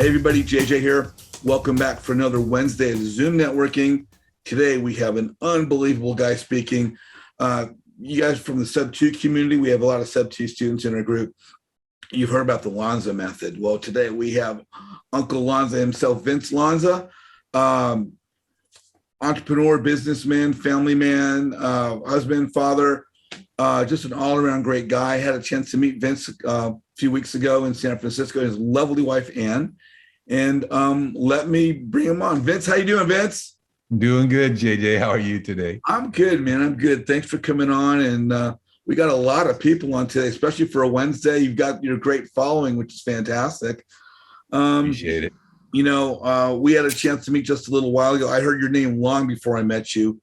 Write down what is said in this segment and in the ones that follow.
Hey everybody, JJ here. Welcome back for another Wednesday of Zoom Networking. Today we have an unbelievable guy speaking. You guys from the Sub 2 community, we have a lot of Sub 2 students in our group. You've heard about the Lanza method. Well, today we have Uncle Lanza himself, Vince Lanza, entrepreneur, businessman, family man, husband, father, just an all-around great guy. I had a chance to meet Vince a few weeks ago in San Francisco, his lovely wife, Ann. And let me bring him on. Vince, how you doing, Vince? Doing good, JJ. How are you today? I'm good, man. I'm good. Thanks for coming on. And we got a lot of people on today, especially for a Wednesday. You've got your great following, which is fantastic. Appreciate it. You know, we had a chance to meet just a little while ago. I heard your name long before I met you.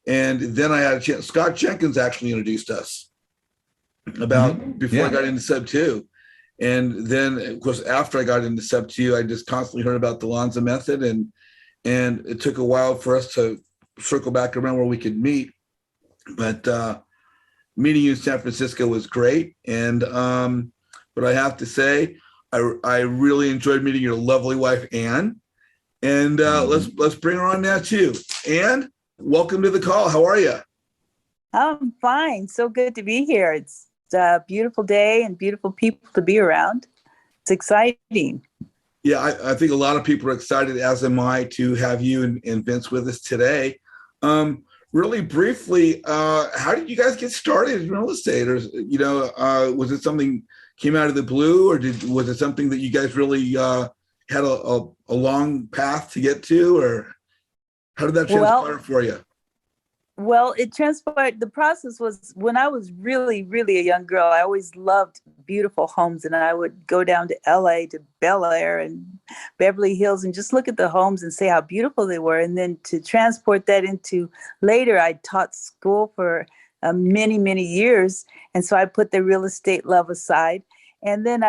And then I had a chance. Scott Jenkins actually introduced us about before I got into Sub 2. And then, of course, after I got into Sub 2, I just constantly heard about the Lanza method. And it took a while for us to circle back around where we could meet. But meeting you in San Francisco was great. And but I have to say, I really enjoyed meeting your lovely wife, Ann. And let's bring her on now, too. Ann, welcome to the call. How are you? I'm fine. So good to be here. It's a beautiful day and beautiful people to be around. It's exciting. Yeah, I think a lot of people are excited, as am I, to have you and Vince with us today. Really briefly, how did you guys get started in real estate? Or, you know, was it something came out of the blue, or was it something that you guys really had a long path to get to, or how did that transpire for you? Well, it transpired. The process was when I was really, really a young girl. I always loved beautiful homes, and I would go down to LA, to Bel Air and Beverly Hills, and just look at the homes and say how beautiful they were. And then to transport that into later, I taught school for many, many years. And so I put the real estate love aside. And then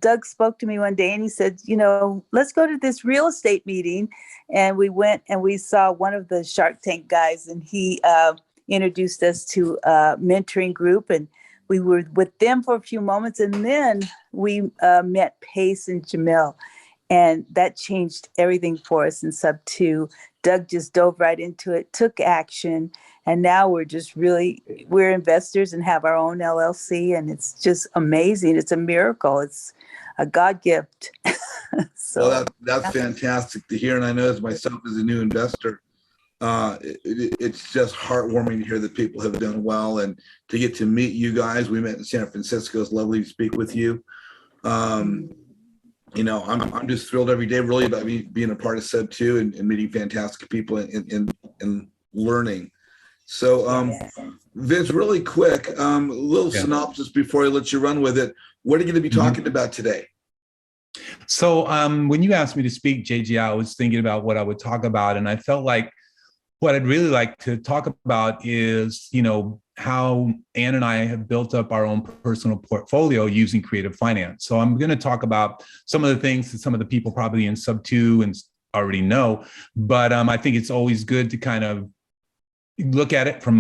Doug spoke to me one day and he said, you know, let's go to this real estate meeting. And we went and we saw one of the Shark Tank guys, and he introduced us to a mentoring group, and we were with them for a few moments. And then we met Pace and Jamil, and that changed everything for us in Sub 2. Doug just dove right into it, took action. And now we're investors and have our own LLC, and it's just amazing. It's a miracle. It's a God gift. So well, that's fantastic to hear. And I know as myself as a new investor, it's just heartwarming to hear that people have done well, and to get to meet you guys. We met in San Francisco. It's lovely to speak with you. You know, I'm just thrilled every day, really, about being a part of Sub 2 and meeting fantastic people and learning. So, Vince, really quick, a little synopsis before I let you run with it. What are you going to be talking about today? So when you asked me to speak, JJ, I was thinking about what I would talk about. And I felt like what I'd really like to talk about is, you know, how Ann and I have built up our own personal portfolio using creative finance. So I'm going to talk about some of the things that some of the people probably in Sub 2 and already know. But I think it's always good to kind of look at it from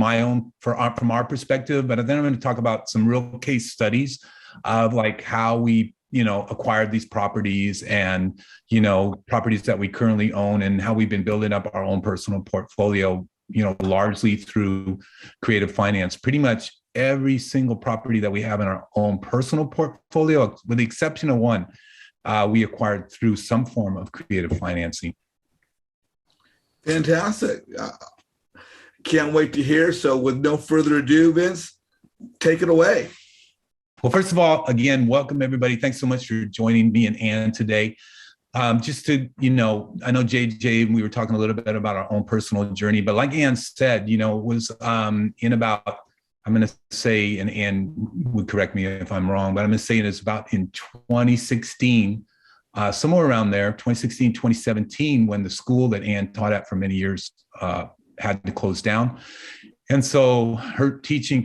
from our perspective. But then I'm going to talk about some real case studies of like how we, you know, acquired these properties and, you know, properties that we currently own, and how we've been building up our own personal portfolio, you know, largely through creative finance. Pretty much every single property that we have in our own personal portfolio, with the exception of one, we acquired through some form of creative financing. Fantastic. Can't wait to hear. So with no further ado, Vince, take it away. Well, first of all, again, welcome everybody. Thanks so much for joining me and Ann today. Just to, you know, I know JJ, we were talking a little bit about our own personal journey, but like Ann said, you know, it was in about, I'm going to say, and Ann would correct me if I'm wrong, but I'm going to say it's about in 2016, somewhere around there, 2016, 2017, when the school that Ann taught at for many years had to close down. And so her teaching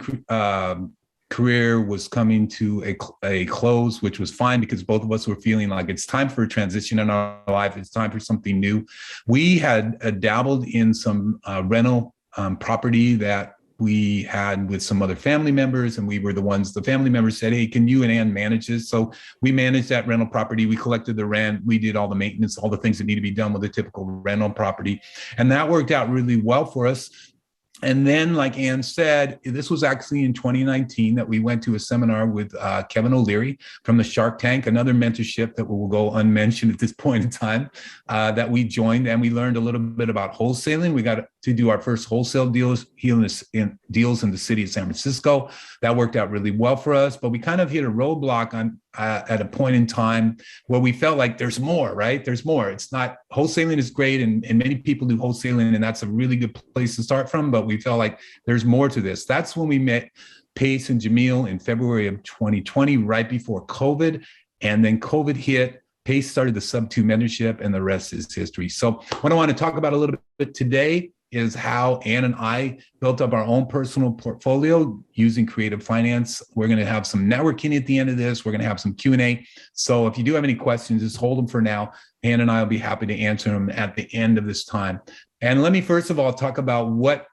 career was coming to a close, which was fine because both of us were feeling like it's time for a transition in our life. It's time for something new. We had dabbled in some rental property that we had with some other family members, and we were the family members said, hey, can you and Ann manage this? So we managed that rental property. We collected the rent. We did all the maintenance, all the things that need to be done with a typical rental property. And that worked out really well for us. And then, like Ann said, this was actually in 2019 that we went to a seminar with Kevin O'Leary from the Shark Tank, another mentorship that will go unmentioned at this point in time, that we joined, and we learned a little bit about wholesaling. We got to do our first wholesale deals in the city of San Francisco. That worked out really well for us, but we kind of hit a roadblock at a point in time where we felt like there's more, right? There's more. It's not, wholesaling is great, and many people do wholesaling, and that's a really good place to start from, but we felt like there's more to this. That's when we met Pace and Jamil in February of 2020, right before COVID. And then COVID hit, Pace started the Sub-2 mentorship, and the rest is history. So what I want to talk about a little bit today is how Ann and I built up our own personal portfolio using creative finance. We're going to have some networking at the end of this. We're going to have some Q&A. So if you do have any questions, just hold them for now. Ann and I will be happy to answer them at the end of this time. And let me first of all talk about what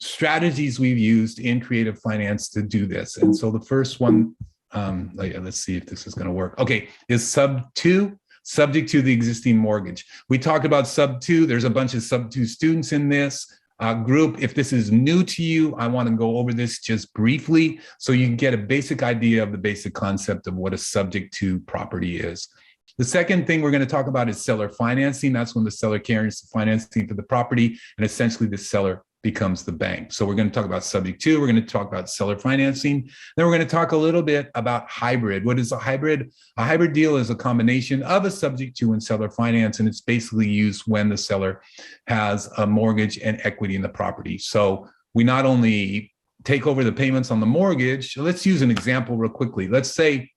strategies we've used in creative finance to do this. And so the first one, let's see if this is going to work. Okay, is Sub-2. Subject to the existing mortgage. We talked about Sub-2. There's a bunch of Sub-2 students in this group. If this is new to you, I want to go over this just briefly so you can get a basic idea of the basic concept of what a subject-to property is. The second thing we're going to talk about is seller financing. That's when the seller carries the financing for the property, and essentially the seller becomes the bank. So we're going to talk about Subject-to. We're going to talk about seller financing. Then we're going to talk a little bit about hybrid. What is a hybrid? A hybrid deal is a combination of a Subject-to and seller finance, and it's basically used when the seller has a mortgage and equity in the property. So we not only take over the payments on the mortgage. Let's use an example real quickly. Let's say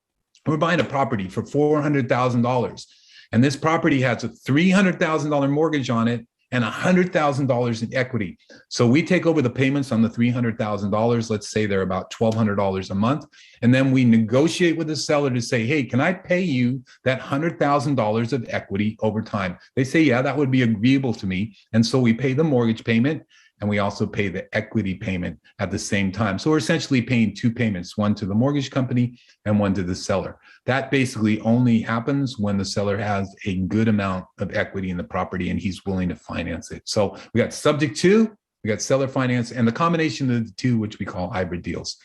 we're buying a property for $400,000, and this property has a $300,000 mortgage on it and $100,000 in equity. So we take over the payments on the $300,000. Let's say they're about $1,200 a month. And then we negotiate with the seller to say, hey, can I pay you that $100,000 of equity over time? They say, yeah, that would be agreeable to me. And so we pay the mortgage payment, and we also pay the equity payment at the same time. So we're essentially paying two payments, one to the mortgage company and one to the seller. That basically only happens when the seller has a good amount of equity in the property and he's willing to finance it. So we got Subject-to, we got seller finance, and the combination of the two, which we call hybrid deals.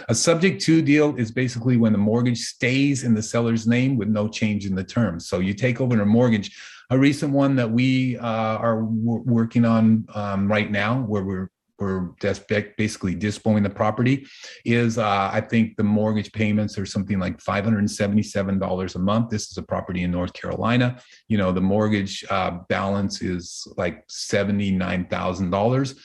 A Subject-to deal is basically when the mortgage stays in the seller's name with no change in the terms. So you take over a mortgage. A recent one that we are working on right now, where we're just basically disposing the property, is I think the mortgage payments are something like $577 a month. This is a property in North Carolina. You know, the mortgage balance is like $79,000.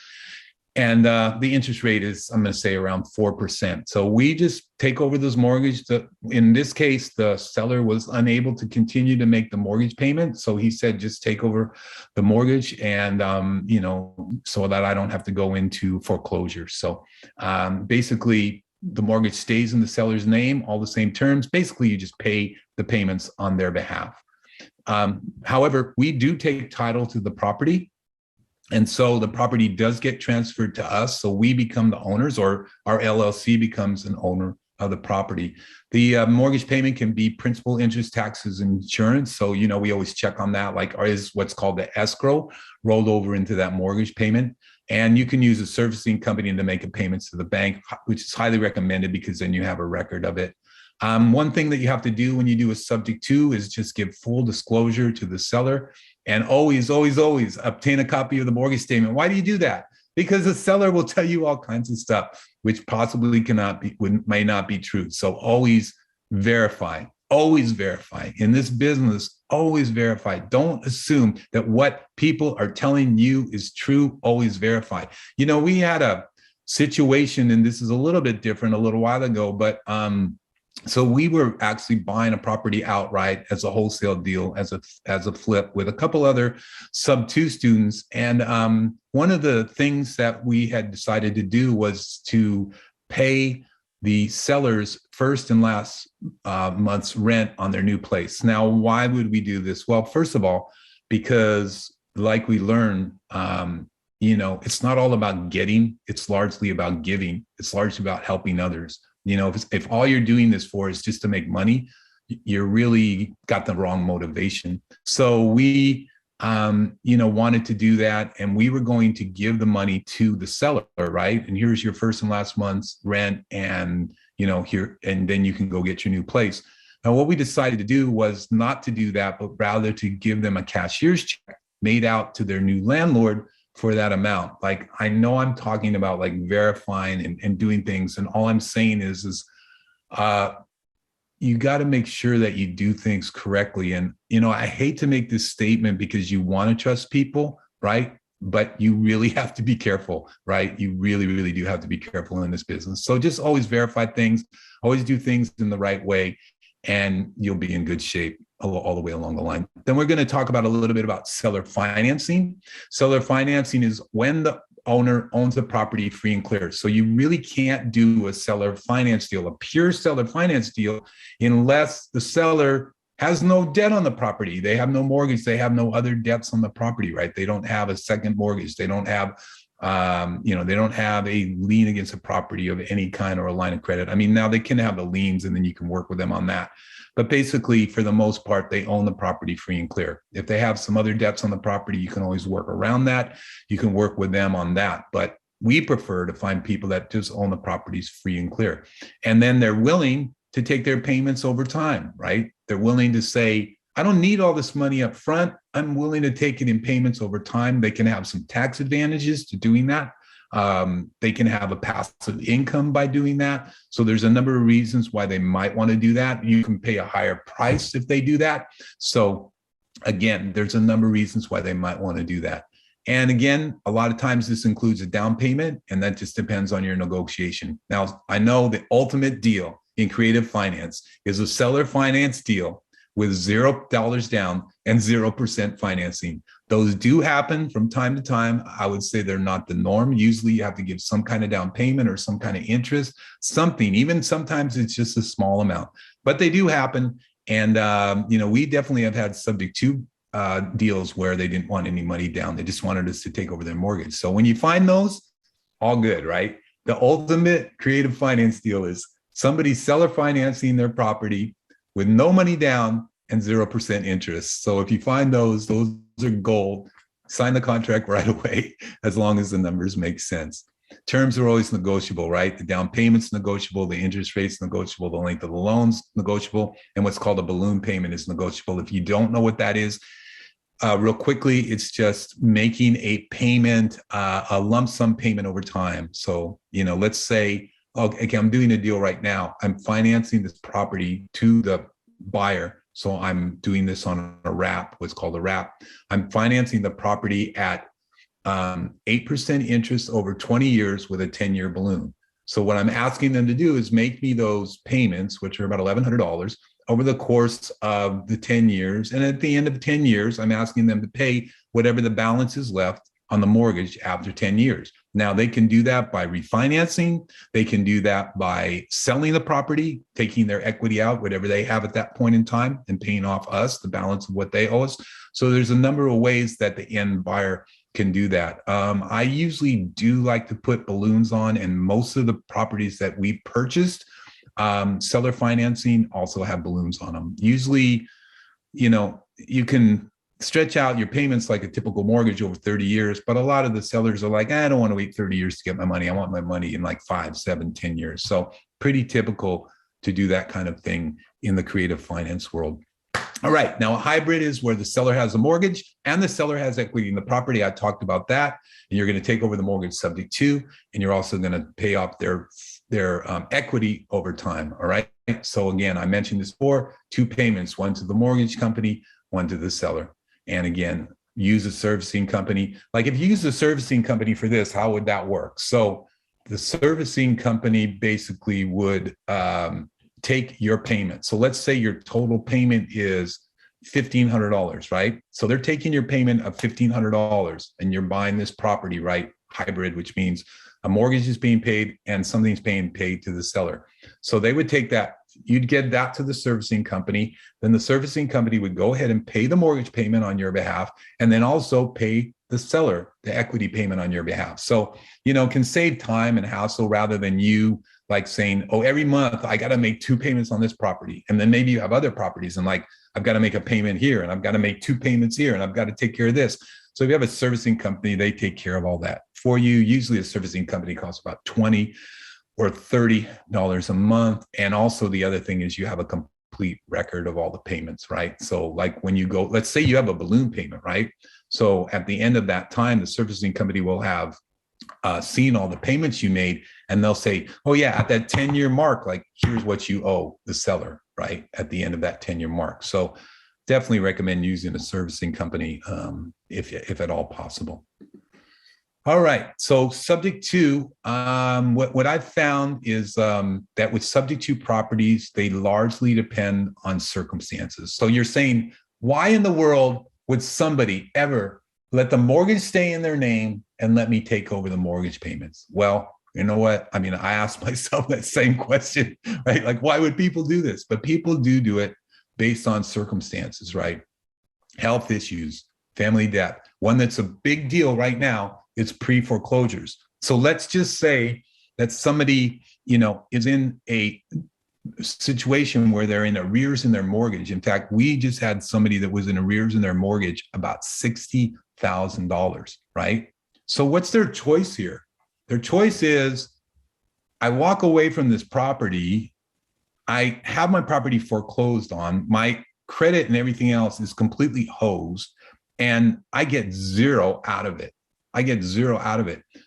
And the interest rate is, I'm going to say, around 4%. So we just take over this mortgage. In this case, the seller was unable to continue to make the mortgage payment. So he said, just take over the mortgage and, so that I don't have to go into foreclosure. So basically, the mortgage stays in the seller's name, all the same terms. Basically, you just pay the payments on their behalf. However, we do take title to the property. And so the property does get transferred to us. So we become the owners, or our LLC becomes an owner of the property. The mortgage payment can be principal, interest, taxes, and insurance. So, we always check on that, like is what's called the escrow rolled over into that mortgage payment. And you can use a servicing company to make a payment to the bank, which is highly recommended because then you have a record of it. One thing that you have to do when you do a Subject-to is just give full disclosure to the seller. And always, always, always obtain a copy of the mortgage statement. Why do you do that? Because the seller will tell you all kinds of stuff, which possibly may not be true. So always verify. Always verify. In this business, always verify. Don't assume that what people are telling you is true. Always verify. We had a situation, and this is a little bit different a little while ago, but so we were actually buying a property outright as a wholesale deal, as a flip with a couple other Sub-2 students. And one of the things that we had decided to do was to pay the seller's first and last month's rent on their new place. Now, why would we do this? Well, first of all, because like we learned, it's not all about getting, it's largely about giving. It's largely about helping others. If all you're doing this for is just to make money, you're really got the wrong motivation. So we, wanted to do that, and we were going to give the money to the seller, right? And here's your first and last month's rent, and here, and then you can go get your new place. Now, what we decided to do was not to do that, but rather to give them a cashier's check made out to their new landlord for that amount. Like, I know I'm talking about like verifying and doing things, and all I'm saying is you got to make sure that you do things correctly. And, I hate to make this statement because you want to trust people, right? But you really have to be careful, right? You really, really do have to be careful in this business. So just always verify things, always do things in the right way, and you'll be in good shape all the way along the line. Then we're going to talk about a little bit about seller financing. Seller financing is when the owner owns the property free and clear. So you really can't do a seller finance deal, a pure seller finance deal, unless the seller has no debt on the property. They have no mortgage. They have no other debts on the property, right? They don't have a second mortgage. They don't have, they don't have a lien against a property of any kind or a line of credit. I mean, now they can have the liens, and then you can work with them on that. But basically, for the most part, they own the property free and clear. If they have some other debts on the property, you can always work around that. You can work with them on that. But we prefer to find people that just own the properties free and clear. And then they're willing to take their payments over time, right? They're willing to say, I don't need all this money up front. I'm willing to take it in payments over time. They can have some tax advantages to doing that. They can have a passive income by doing that. So there's a number of reasons why they might want to do that. You can pay a higher price if they do that. So again, there's a number of reasons why they might want to do that. And again, a lot of times this includes a down payment, and that just depends on your negotiation. Now, I know the ultimate deal in creative finance is a seller finance deal with $0 down and 0% financing. Those do happen from time to time. I would say they're not the norm. Usually you have to give some kind of down payment or some kind of interest, something. Even sometimes it's just a small amount, but they do happen. And, we definitely have had subject to deals where they didn't want any money down. They just wanted us to take over their mortgage. So when you find those, all good, right? The ultimate creative finance deal is somebody seller financing their property with no money down and 0% interest. So if you find those are gold. Sign the contract right away, as long as the numbers make sense. Terms are always negotiable, right? The down payment's negotiable, the interest rate's negotiable, the length of the loan's negotiable, and what's called a balloon payment is negotiable. If you don't know what that is, real quickly, it's just making a payment, a lump sum payment over time. So, let's say, okay, I'm doing a deal right now. I'm financing this property to the buyer. So I'm doing this on a wrap, what's called a wrap. I'm financing the property at 8% interest over 20 years with a 10-year balloon. So what I'm asking them to do is make me those payments, which are about $1,100 over the course of the 10 years. And at the end of 10 years, I'm asking them to pay whatever the balance is left on the mortgage after 10 years. Now, they can do that by refinancing. They can do that by selling the property, taking their equity out, whatever they have at that point in time, and paying off us the balance of what they owe us. So there's a number of ways that the end buyer can do that. I usually do like to put balloons on, and most of the properties that we've purchased, seller financing also have balloons on them. Usually, you can stretch out your payments like a typical mortgage over 30 years, but a lot of the sellers are like, I don't want to wait 30 years to get my money. I want my money in like 5, 7, 10 years. So pretty typical to do that kind of thing in the creative finance world. All right. Now, a hybrid is where the seller has a mortgage and the seller has equity in the property. I talked about that. And you're going to take over the mortgage subject to, and you're also going to pay off their equity over time. All right. So again, I mentioned this before, 2 payments, one to the mortgage company, one to the seller. And again, use a servicing company. Like if you use a servicing company for this, how would that work? So the servicing company basically would take your payment. So let's say your total payment is $1,500, right? So they're taking your payment of $1,500 and you're buying this property, right? Hybrid, which means a mortgage is being paid and something's being paid to the seller. So they would take that. You'd get that to the servicing company. Then the servicing company would go ahead and pay the mortgage payment on your behalf, and then also pay the seller the equity payment on your behalf. So, can save time and hassle rather than you like saying, oh, every month I got to make 2 payments on this property. And then maybe you have other properties and like, I've got to make a payment here and I've got to make 2 payments here and I've got to take care of this. So if you have a servicing company, they take care of all that for you. Usually a servicing company costs about $20 or $30 a month. And also the other thing is you have a complete record of all the payments, right? So like when you go, let's say you have a balloon payment, right? So at the end of that time, the servicing company will have seen all the payments you made, and they'll say, oh yeah, at that 10-year mark, like here's what you owe the seller, right? At the end of that 10-year mark. So definitely recommend using a servicing company if at all possible. All right. So subject to, what I've found is that with subject to properties, they largely depend on circumstances. So you're saying, why in the world would somebody ever let the mortgage stay in their name and let me take over the mortgage payments? Well, you know what? I mean, I asked myself that same question, right? Like, why would people do this? But people do it based on circumstances, right? Health issues, family death. One that's a big deal right now is pre-foreclosures. So let's just say that somebody, is in a situation where they're in arrears in their mortgage. In fact, we just had somebody that was in arrears in their mortgage about $60,000, right? So what's their choice here? Their choice is, I walk away from this property, I have my property foreclosed on, my credit and everything else is completely hosed, and I get zero out of it.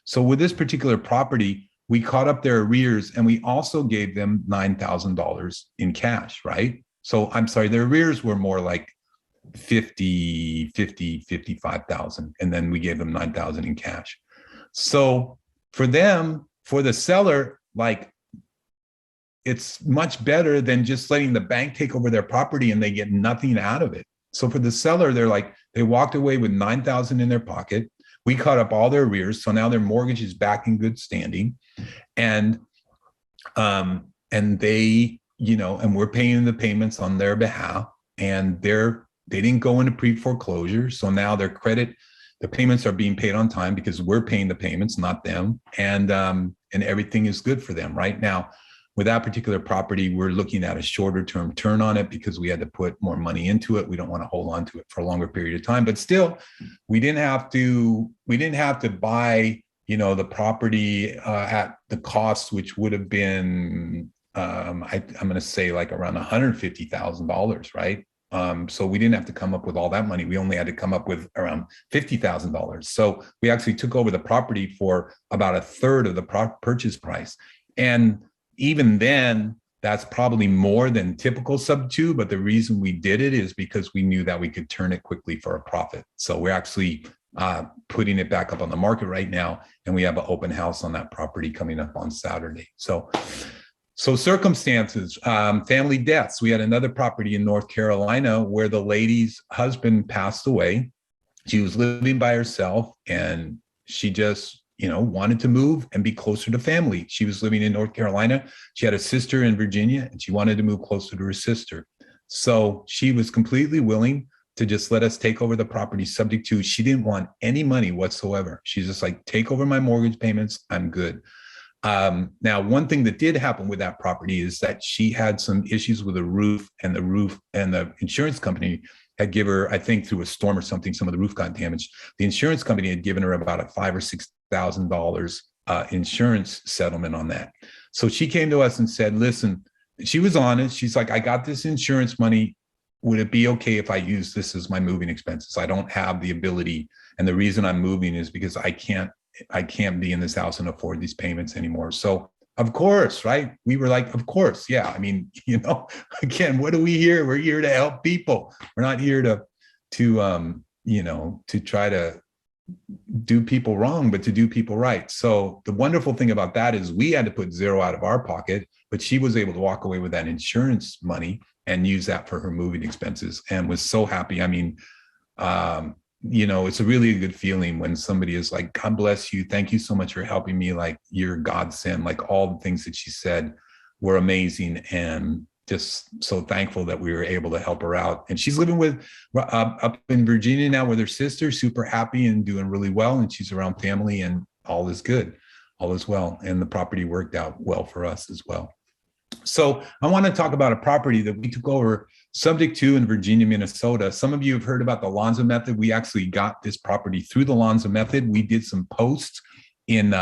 So with this particular property, we caught up their arrears and we also gave them $9,000 in cash, right? So I'm sorry, their arrears were more like 55,000. And then we gave them 9,000 in cash. So for them, for the seller, like, it's much better than just letting the bank take over their property and they get nothing out of it. So for the seller, they're like, they walked away with 9,000 in their pocket. We caught up all their arrears. So now their mortgage is back in good standing. And they, and we're paying the payments on their behalf, and they didn't go into pre-foreclosure. So now their credit, the payments are being paid on time because we're paying the payments, not them. And everything is good for them right now. With that particular property, we're looking at a shorter term turn on it because we had to put more money into it. We don't want to hold on to it for a longer period of time, but still, we didn't have to buy, the property at the cost, which would have been, I'm going to say like around $150,000, right? So we didn't have to come up with all that money. We only had to come up with around $50,000. So we actually took over the property for about a third of the purchase price. And even then, that's probably more than typical sub-2, but the reason we did it is because we knew that we could turn it quickly for a profit. So we're actually putting it back up on the market right now, and we have an open house on that property coming up on Saturday. So circumstances, family deaths. We had another property in North Carolina where the lady's husband passed away. She was living by herself, and she just wanted to move and be closer to family. She was living in North Carolina. She had a sister in Virginia, and she wanted to move closer to her sister. So she was completely willing to just let us take over the property subject to, she didn't want any money whatsoever. She's just like, take over my mortgage payments. I'm good. Now, one thing that did happen with that property is that she had some issues with the roof, and the insurance company had given her, I think through a storm or something, some of the roof got damaged. The insurance company had given her about a $5,000 or $6,000 insurance settlement on that. So she came to us and said, listen, she was honest. She's like, I got this insurance money. Would it be okay if I use this as my moving expenses? I don't have the ability. And the reason I'm moving is because I can't be in this house and afford these payments anymore. So of course, right? We were like, of course. Yeah. I mean, again, what are we here? We're here to help people. We're not here to try to do people wrong, but to do people right. So the wonderful thing about that is we had to put zero out of our pocket, but she was able to walk away with that insurance money and use that for her moving expenses, and was so happy. I mean, it's a really good feeling when somebody is like, God bless you. Thank you so much for helping me. Like, you're godsend. Like, all the things that she said were amazing. And just so thankful that we were able to help her out. And she's living with up in Virginia now with her sister, super happy and doing really well. And she's around family, and all is good, all is well. And the property worked out well for us as well. So I want to talk about a property that we took over subject to in Virginia, Minnesota. Some of you have heard about the Lanza method. We actually got this property through the Lanza method. We did some posts in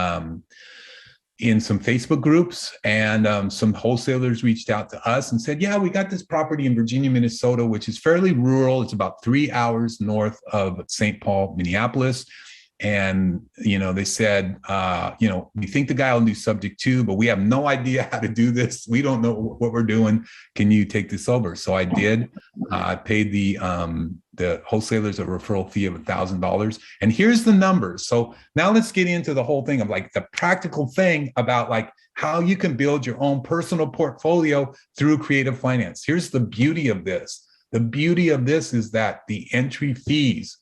some Facebook groups, and some wholesalers reached out to us and said, yeah, we got this property in Virginia, Minnesota, which is fairly rural. It's about 3 hours north of St. Paul, Minneapolis. And, they said, we think the guy will do subject to, but we have no idea how to do this. We don't know what we're doing. Can you take this over? So I did. I paid the wholesalers a referral fee of $1,000. And here's the numbers. So now let's get into the whole thing of like the practical thing about like how you can build your own personal portfolio through creative finance. Here's the beauty of this. The beauty of this is that the entry fees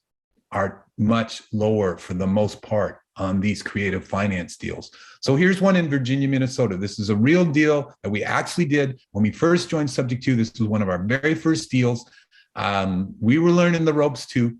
are much lower for the most part on these creative finance deals. So here's one in Virginia, Minnesota. This is a real deal that we actually did when we first joined Subject to. This was one of our very first deals. We were learning the ropes too,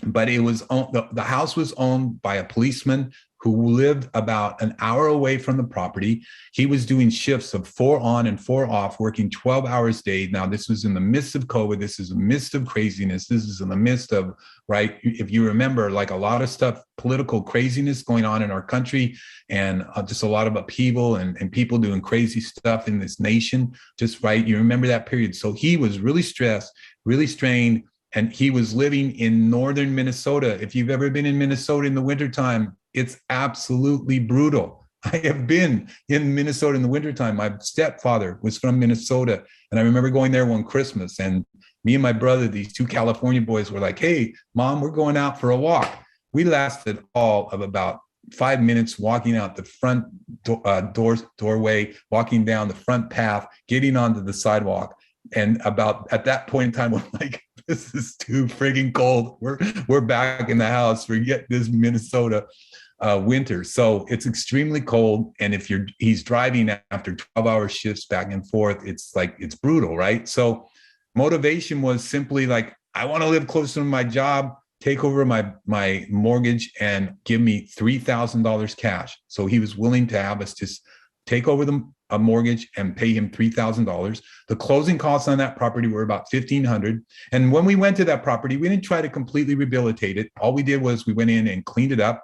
but it was the house was owned by a policeman who lived about an hour away from the property. He was doing shifts of 4 on and 4 off, working 12 hours a day. Now, this was in the midst of COVID. This is in the midst of craziness. This is in the midst of, right, if you remember, like a lot of stuff, political craziness going on in our country, and just a lot of upheaval and people doing crazy stuff in this nation, just right. You remember that period. So he was really stressed, really strained, and he was living in northern Minnesota. If you've ever been in Minnesota in the wintertime, it's absolutely brutal. I have been in Minnesota in the wintertime. My stepfather was from Minnesota, and I remember going there one Christmas, and me and my brother, these 2 California boys, were like, hey, Mom, we're going out for a walk. We lasted all of about 5 minutes walking out the front doorway, walking down the front path, getting onto the sidewalk. And about at that point in time, we're like, this is too friggin' cold. We're back in the house. Forget this Minnesota winter. So it's extremely cold. And if he's driving after 12-hour shifts back and forth, it's brutal, right? So motivation was simply like, I want to live closer to my job, take over my mortgage, and give me $3,000 cash. So he was willing to have us just take over a mortgage and pay him $3,000. The closing costs on that property were about $1,500. And when we went to that property, we didn't try to completely rehabilitate it. All we did was we went in and cleaned it up.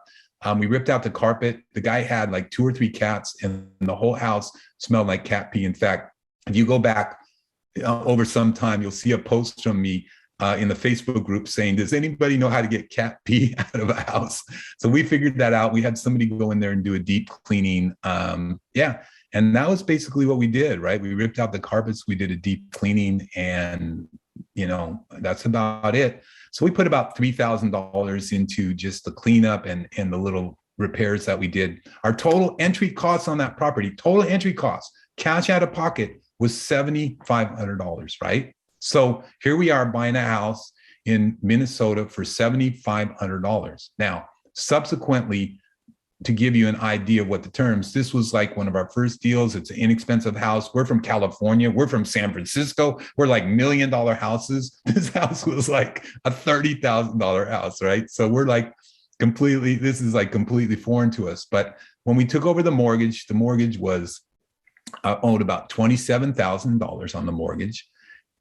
We ripped out the carpet. The guy had like 2 or 3 cats, and the whole house smelled like cat pee. In fact, if you go back over some time, you'll see a post from me in the Facebook group saying, does anybody know how to get cat pee out of a house? So we figured that out. We had somebody go in there and do a deep cleaning. And that was basically what we did, right? We ripped out the carpets, we did a deep cleaning, and that's about it. So we put about $3,000 into just the cleanup and the little repairs that we did. Our total entry costs on that property, total entry costs, cash out of pocket, was $7,500, right? So here we are buying a house in Minnesota for $7,500. Now, subsequently, to give you an idea of what the terms, this was like one of our first deals. It's an inexpensive house. We're from California. We're from San Francisco. We're like $1 million houses. This house was like a $30,000 house, right? So we're like this is like completely foreign to us. But when we took over the mortgage was owed about $27,000 on the mortgage.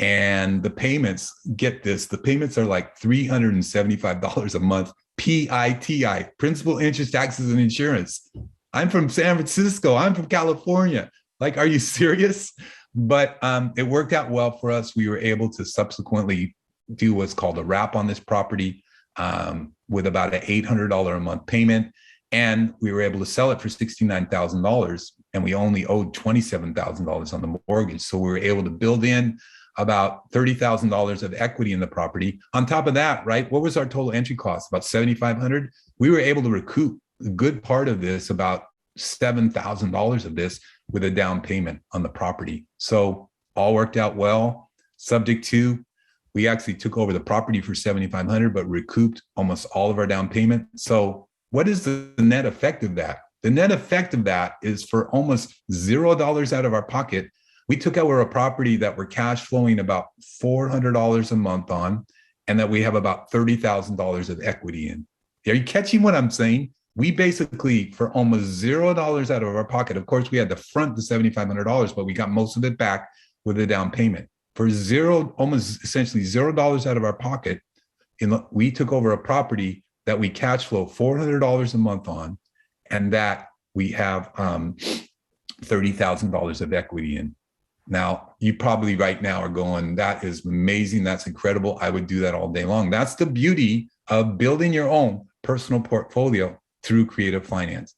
And the payments, get this, the payments are like $375 a month, PITI, principal, interest, taxes, and insurance. I'm from San Francisco. I'm from California. Like, are you serious? But it worked out well for us. We were able to subsequently do what's called a wrap on this property with about an $800 a month payment. And we were able to sell it for $69,000. And we only owed $27,000 on the mortgage. So we were able to build in about $30,000 of equity in the property. On top of that, right, what was our total entry cost? About $7,500. We were able to recoup a good part of this, about $7,000 of this, with a down payment on the property. So all worked out well. Subject to, we actually took over the property for $7,500, but recouped almost all of our down payment. So what is the net effect of that? The net effect of that is for almost $0 out of our pocket, we took over a property that we're cash flowing about $400 a month on, and that we have about $30,000 of equity in. Are you catching what I'm saying? We basically, for almost $0 out of our pocket, of course, we had to front the $7,500, but we got most of it back with a down payment. For zero, almost essentially $0 out of our pocket, we took over a property that we cash flow $400 a month on, and that we have $30,000 of equity in. Now, you probably right now are going, that is amazing. That's incredible. I would do that all day long. That's the beauty of building your own personal portfolio through creative finance.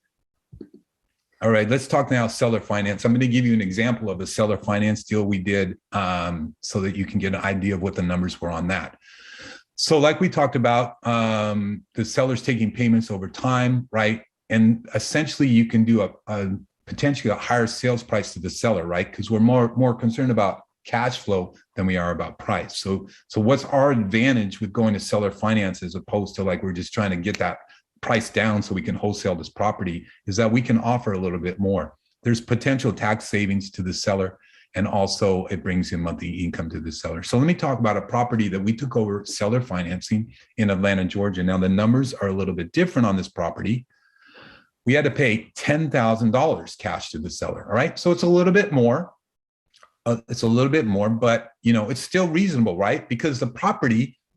All right, let's talk now seller finance. I'm going to give you an example of a seller finance deal we did so that you can get an idea of what the numbers were on that. So like we talked about, the seller's taking payments over time, right? And essentially you can do a potentially a higher sales price to the seller, right? Because we're more concerned about cash flow than we are about price. So what's our advantage with going to seller finance as opposed to like we're just trying to get that price down so we can wholesale this property, is that we can offer a little bit more. There's potential tax savings to the seller, and also it brings in monthly income to the seller. So let me talk about a property that we took over seller financing in Atlanta, Georgia. Now the numbers are a little bit different on this property. We had to pay $10,000 cash to the seller. All right. So it's a little bit more. But it's still reasonable, right? Because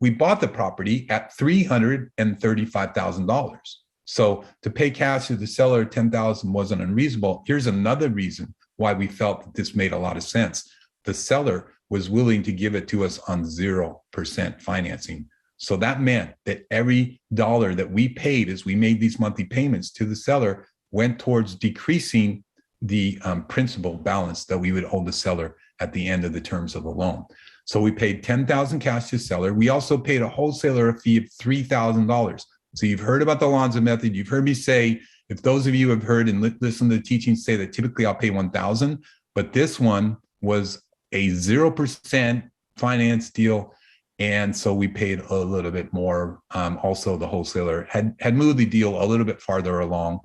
we bought the property at $335,000. So to pay cash to the seller, $10,000 wasn't unreasonable. Here's another reason why we felt that this made a lot of sense. The seller was willing to give it to us on 0% financing. So that meant that every dollar that we paid as we made these monthly payments to the seller went towards decreasing the principal balance that we would owe the seller at the end of the terms of the loan. So we paid $10,000 cash to the seller. We also paid a wholesaler a fee of $3,000. So you've heard about the Lanza method. You've heard me say, if those of you have heard and listened to the teaching, say that typically I'll pay $1,000, but this one was a 0% finance deal. And so we paid a little bit more. Also, the wholesaler had moved the deal a little bit farther along.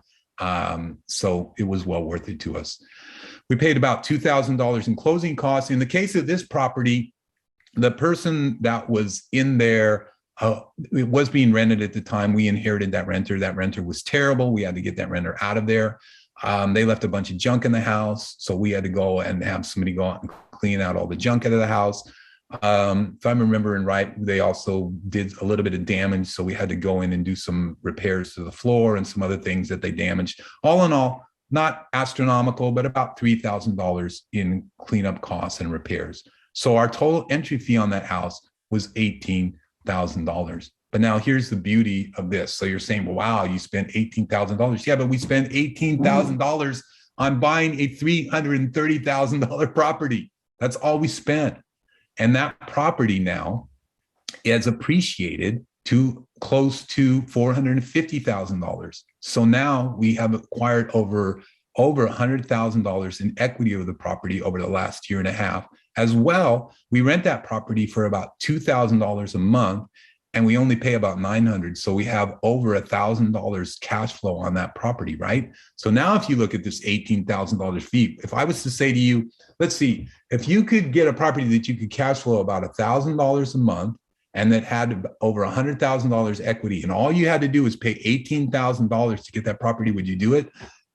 So it was well worth it to us. We paid about $2,000 in closing costs. In the case of this property, the person that was in there, it was being rented at the time. We inherited that renter. That renter was terrible. We had to get that renter out of there. They left a bunch of junk in the house. So we had to go and have somebody go out and clean out all the junk out of the house. If I'm remembering right, they also did a little bit of damage. So we had to go in and do some repairs to the floor and some other things that they damaged. All in all, not astronomical, but about $3,000 in cleanup costs and repairs. So our total entry fee on that house was $18,000. But now here's the beauty of this. So you're saying, well, wow, you spent $18,000. Yeah, but we spent $18,000 on buying a $330,000 property. That's all we spent. And that property now is appreciated to close to $450,000. So now we have acquired over $100,000 in equity of the property over the last year and a half. As well, we rent that property for about $2,000 a month, and we only pay about $900. So we have over $1,000 cash flow on that property, right? So now if you look at this $18,000 fee, if I was to say to you, let's see, if you could get a property that you could cash flow about $1,000 a month and that had over $100,000 equity, and all you had to do was pay $18,000 to get that property, would you do it?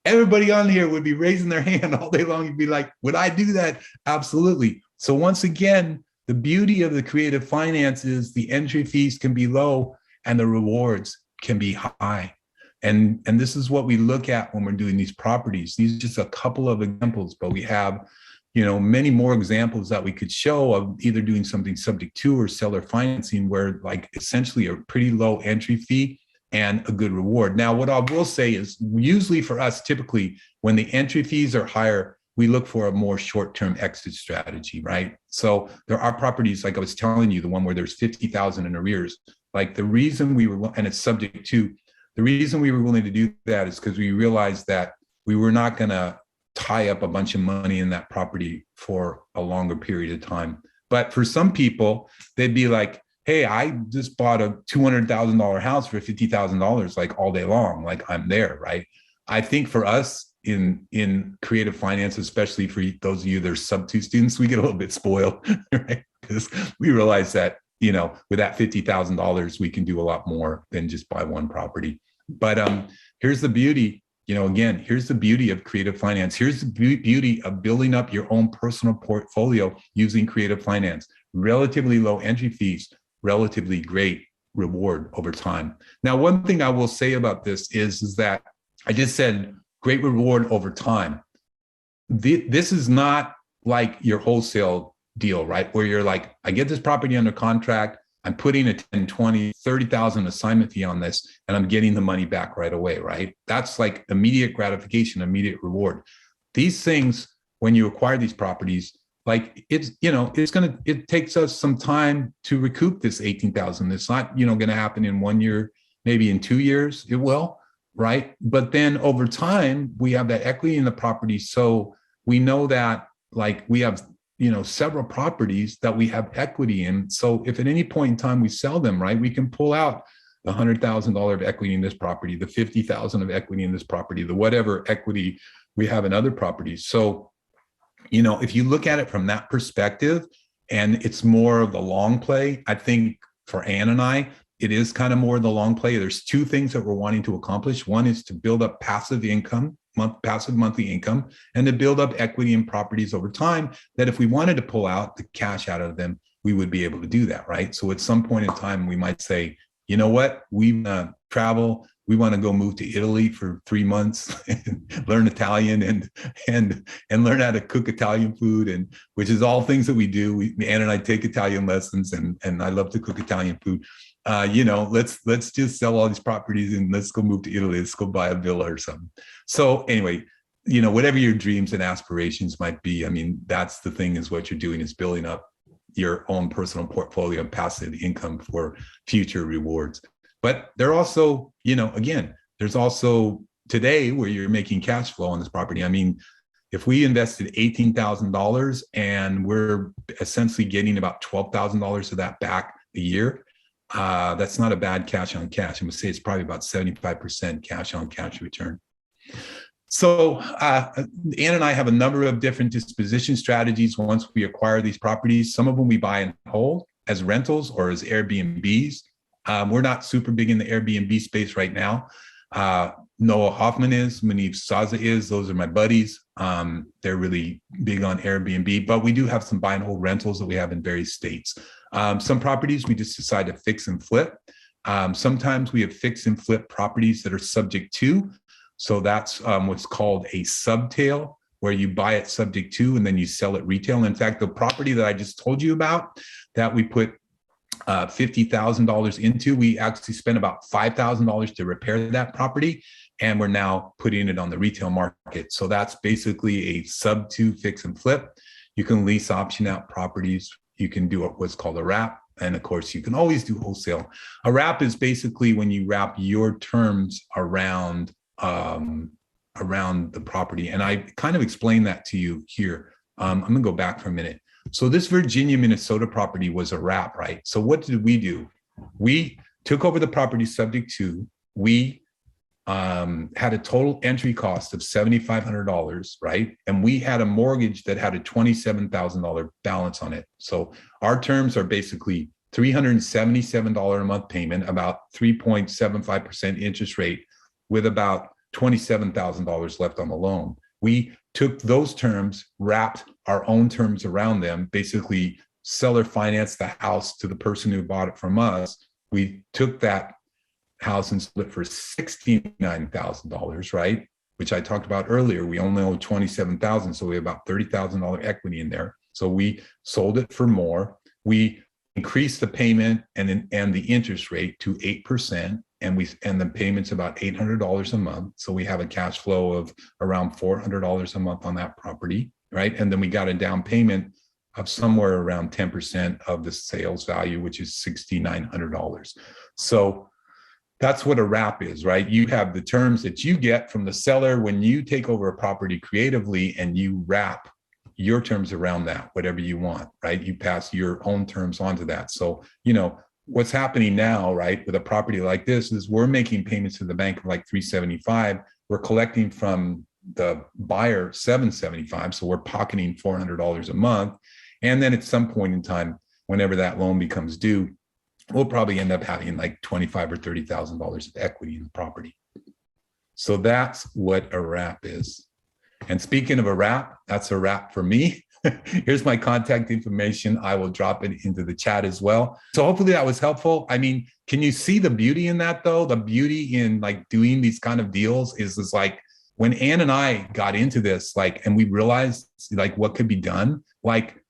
Everybody on here would be raising their hand all day long. You'd be like, would I do that? Absolutely. So once again, the beauty of the creative finance is the entry fees can be low and the rewards can be high. And this is what we look at when we're doing these properties. These are just a couple of examples, but we have, many more examples that we could show of either doing something subject to or seller financing, where like essentially a pretty low entry fee and a good reward. Now, what I will say is usually for us, typically when the entry fees are higher, we look for a more short-term exit strategy, right? So there are properties, like I was telling you, the one where there's 50,000 in arrears. Like the reason we were, and it's subject to, the reason we were willing to do that is because we realized that we were not going to tie up a bunch of money in that property for a longer period of time. But for some people, they'd be like, hey, I just bought a $200,000 house for $50,000, like all day long, like I'm there, right? I think for us, in creative finance, especially for those of you that are sub-2 students, we get a little bit spoiled, right? Because we realize that, with that $50,000, we can do a lot more than just buy one property. But here's the beauty, again, here's the beauty of creative finance. Here's the beauty of building up your own personal portfolio using creative finance. Relatively low entry fees, relatively great reward over time. Now, one thing I will say about this is that I just said great reward over time. This is not like your wholesale deal, right? Where you're like, I get this property under contract, I'm putting a 10, 20, 30,000 assignment fee on this, and I'm getting the money back right away, right? That's like immediate gratification, immediate reward. These things, when you acquire these properties, like it takes us some time to recoup this 18,000. It's not, going to happen in 1 year, maybe in 2 years, it will, right? But then over time, we have that equity in the property. So we know that like we have, several properties that we have equity in. So if at any point in time we sell them, right, we can pull out the $100,000 of equity in this property, the 50,000 of equity in this property, the whatever equity we have in other properties. So, if you look at it from that perspective, and it's more of the long play, I think for Ann and I, it is kind of more of the long play. There's two things that we're wanting to accomplish. One is to build up passive monthly income, and to build up equity in properties over time that if we wanted to pull out the cash out of them, we would be able to do that, right? So at some point in time, we might say, you know what, we travel, we want to go move to Italy for 3 months and learn Italian and learn how to cook Italian food, and which is all things that we do. Ann and I take Italian lessons, and I love to cook Italian food. Let's just sell all these properties and let's go move to Italy. Let's go buy a villa or something. So anyway, whatever your dreams and aspirations might be, I mean, that's the thing, is what you're doing is building up your own personal portfolio of passive income for future rewards. But there are also, again, there's also today where you're making cash flow on this property. I mean, if we invested $18,000 and we're essentially getting about $12,000 of that back a year, that's not a bad cash on cash. I'm gonna say it's probably about 75% cash on cash return. So Ann and I have a number of different disposition strategies once we acquire these properties. Some of them we buy and hold as rentals or as Airbnbs. We're not super big in the Airbnb space right now. Noah Hoffman is, Manif Saza is, those are my buddies. They're really big on Airbnb, but we do have some buy and hold rentals that we have in various states. Some properties we just decide to fix and flip. Sometimes we have fix and flip properties that are subject to. So that's what's called a subtail, where you buy it subject to and then you sell it retail. In fact, the property that I just told you about that we put $50,000 into, we actually spent about $5,000 to repair that property, and we're now putting it on the retail market. So that's basically a sub to fix and flip. You can lease option out properties. You can do what's called a wrap. And of course, you can always do wholesale. A wrap is basically when you wrap your terms around the property. And I kind of explained that to you here. I'm going to go back for a minute. So this Virginia, Minnesota property was a wrap, right? So what did we do? We took over the property subject to. We had a total entry cost of $7,500, right? And we had a mortgage that had a $27,000 balance on it. So our terms are basically $377 a month payment, about 3.75% interest rate, with about $27,000 left on the loan. We took those terms, wrapped our own terms around them, basically seller financed the house to the person who bought it from us. We took that house and sold it for $69,000, right? Which I talked about earlier. We only owe $27,000, so we have about $30,000 equity in there. So we sold it for more. We increased the payment and the interest rate to 8%, and the payment's about $800 a month. So we have a cash flow of around $400 a month on that property, right? And then we got a down payment of somewhere around 10% of the sales value, which is $6,900. So that's what a wrap is, right? You have the terms that you get from the seller when you take over a property creatively, and you wrap your terms around that, whatever you want, right? You pass your own terms onto that. So, what's happening now, right, with a property like this is we're making payments to the bank of like $375. We're collecting from the buyer $775. So we're pocketing $400 a month. And then at some point in time, whenever that loan becomes due, we'll probably end up having like $25,000 or $30,000 of equity in the property. So that's what a wrap is. And speaking of a wrap, that's a wrap for me. Here's my contact information. I will drop it into the chat as well. So hopefully that was helpful. I mean, can you see the beauty in that though? The beauty in like doing these kind of deals is like when Ann and I got into this, like, and we realized like what could be done, like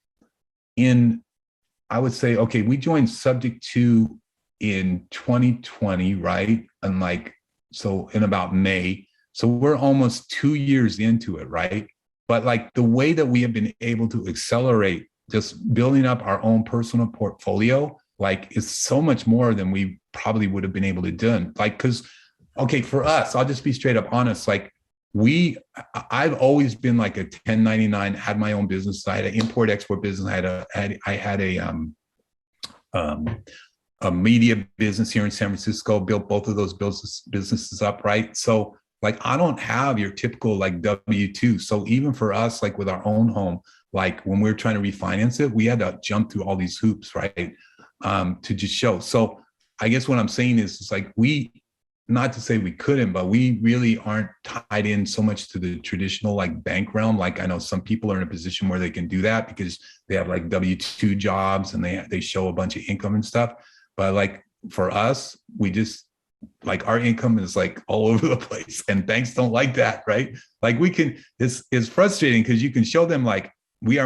I would say, okay, we joined Subject 2 in 2020, right? And like, so in about May, so we're almost 2 years into it, right? But like the way that we have been able to accelerate just building up our own personal portfolio, like is so much more than we probably would have been able to do. Like, cause okay, for us, I'll just be straight up honest. Like I've always been like a 1099, had my own business. I had an import export business. I had a media business here in San Francisco, built both of those businesses up, right? So like, I don't have your typical like W-2. So even for us, like with our own home, like when we were trying to refinance it, we had to jump through all these hoops, right? To just show. So I guess what I'm saying is it's like not to say we couldn't, but we really aren't tied in so much to the traditional like bank realm. Like I know some people are in a position where they can do that because they have like W-2 jobs and they show a bunch of income and stuff. But like for us, we just like our income is like all over the place and banks don't like that, right? Like it's frustrating because you can show them like we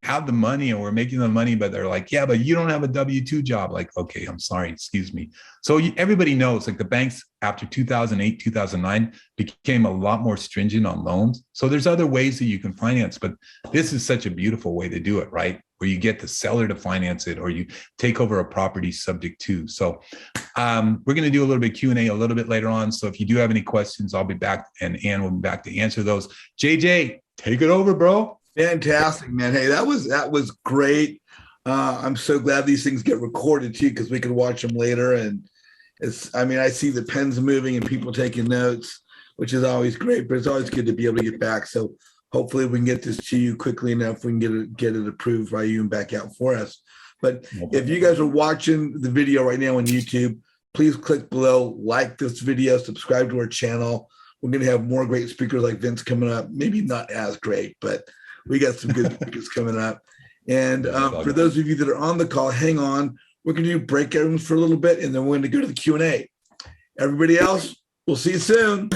have the money and we're making the money, but they're like, yeah, but you don't have a W-2 job. Like, okay, I'm sorry, excuse me. So everybody knows like the banks after 2008, 2009 became a lot more stringent on loans. So there's other ways that you can finance, but this is such a beautiful way to do it, right? Where you get the seller to finance it or you take over a property subject to. So we're going to do a little bit of Q&A a little bit later on. So if you do have any questions, I'll be back and Ann will be back to answer those. JJ, take it over, bro. Fantastic, man. Hey, that was great. I'm so glad these things get recorded too, because we can watch them later. And I see the pens moving and people taking notes, which is always great, but it's always good to be able to get back. So hopefully we can get this to you quickly enough. We can get it approved by you and back out for us. But if you guys are watching the video right now on YouTube, please click below, like this video, subscribe to our channel. We're going to have more great speakers like Vince coming up. Maybe not as great, but we got some good speakers coming up. And for those of you that are on the call, hang on. We're going to do breakout rooms for a little bit, and then we're going to go to the Q&A. Everybody else, we'll see you soon.